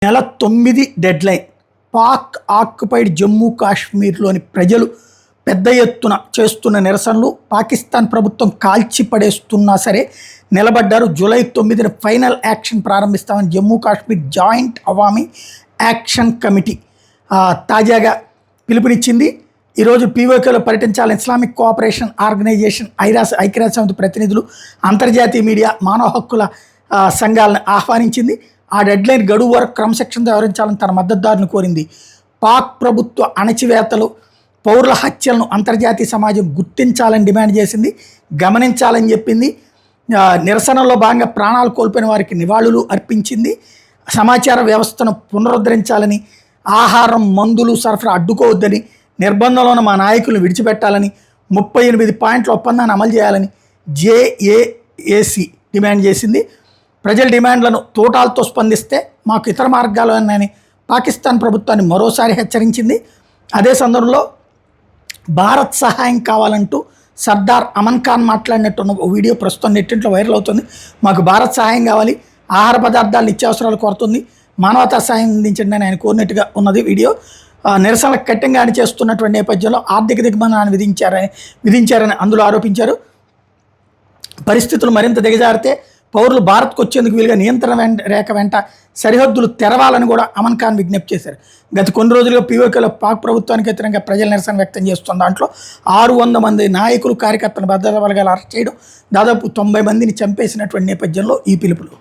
నెల 9 deadline. Pak occupied Jammu కాశ్మీర్లోని ప్రజలు పెద్ద ఎత్తున చేస్తున్న నిరసనలు, పాకిస్తాన్ ప్రభుత్వం కాల్చి పడేస్తున్నా సరే నిలబడ్డారు. జూలై 9న ఫైనల్ యాక్షన్ ప్రారంభిస్తామని Jammu Kashmir joint Awami action committee తాజాగా పిలుపునిచ్చింది. ఈరోజు పీఓకేలో పర్యటించాలని ఇస్లామిక్ కోఆపరేషన్ ఆర్గనైజేషన్, ఐక్యరాజ్యసమితి ప్రతినిధులు, అంతర్జాతీయ మీడియా, మానవ హక్కుల సంఘాలను ఆహ్వానించింది. ఆ డెడ్లైన్ గడువు వరకు క్రమశిక్షణతో వ్యవహరించాలని తన మద్దతుదారులను కోరింది. పాక్ ప్రభుత్వ అణచివేతలు, పౌరుల హత్యలను అంతర్జాతీయ సమాజం గుర్తించాలని డిమాండ్ చేసింది, గమనించాలని చెప్పింది. నిరసనలో భాగంగా ప్రాణాలు కోల్పోయిన వారికి నివాళులు అర్పించింది. సమాచార వ్యవస్థను పునరుద్ధరించాలని, ఆహారం, మందులు సరఫరా అడ్డుకోవద్దని, నిర్బంధంలో ఉన్న మా నాయకులను విడిచిపెట్టాలని, 38 పాయింట్ల ఒప్పందాన్ని అమలు చేయాలని జేఏఏసీ డిమాండ్ చేసింది. ప్రజల డిమాండ్లను తోటాలతో స్పందిస్తే మాకు ఇతర మార్గాలు ఉన్నాయని పాకిస్తాన్ ప్రభుత్వాన్ని మరోసారి హెచ్చరించింది. అదే సందర్భంలో భారత్ సహాయం కావాలంటూ సర్దార్ అమన్ ఖాన్ మాట్లాడినట్టున్న వీడియో ప్రస్తుతం నెట్టింట్లో వైరల్ అవుతుంది. మాకు భారత్ సహాయం కావాలి, ఆహార పదార్థాలు, నిత్యావసరాలు కోరుతుంది, మానవతా సహాయం అందించండి అని ఆయన కోరినట్టుగా ఉన్నది వీడియో. నిరసనలకు కఠినంగా చేస్తున్నటువంటి నేపథ్యంలో ఆర్థిక దిగ్బంధనాన్ని విధించారని అందులో ఆరోపించారు. పరిస్థితులు మరింత దిగజారితే పౌరులు భారత్కు వచ్చేందుకు వీలుగా నియంత్రణ రేఖ వెంట సరిహద్దులు తెరవాలని కూడా అమన్ ఖాన్ విజ్ఞప్తి చేశారు. గత కొన్ని రోజులుగా పీఓకేలో పాక్ ప్రభుత్వానికి వ్యతిరేకంగా ప్రజల నిరసన వ్యక్తం చేస్తున్న దాంట్లో 600 మంది నాయకులు, కార్యకర్తలను భద్రతా బలగాలు అరెస్ట్ చేయడం, దాదాపు 90 మందిని చంపేసినటువంటి నేపథ్యంలో ఈ పిలుపులు.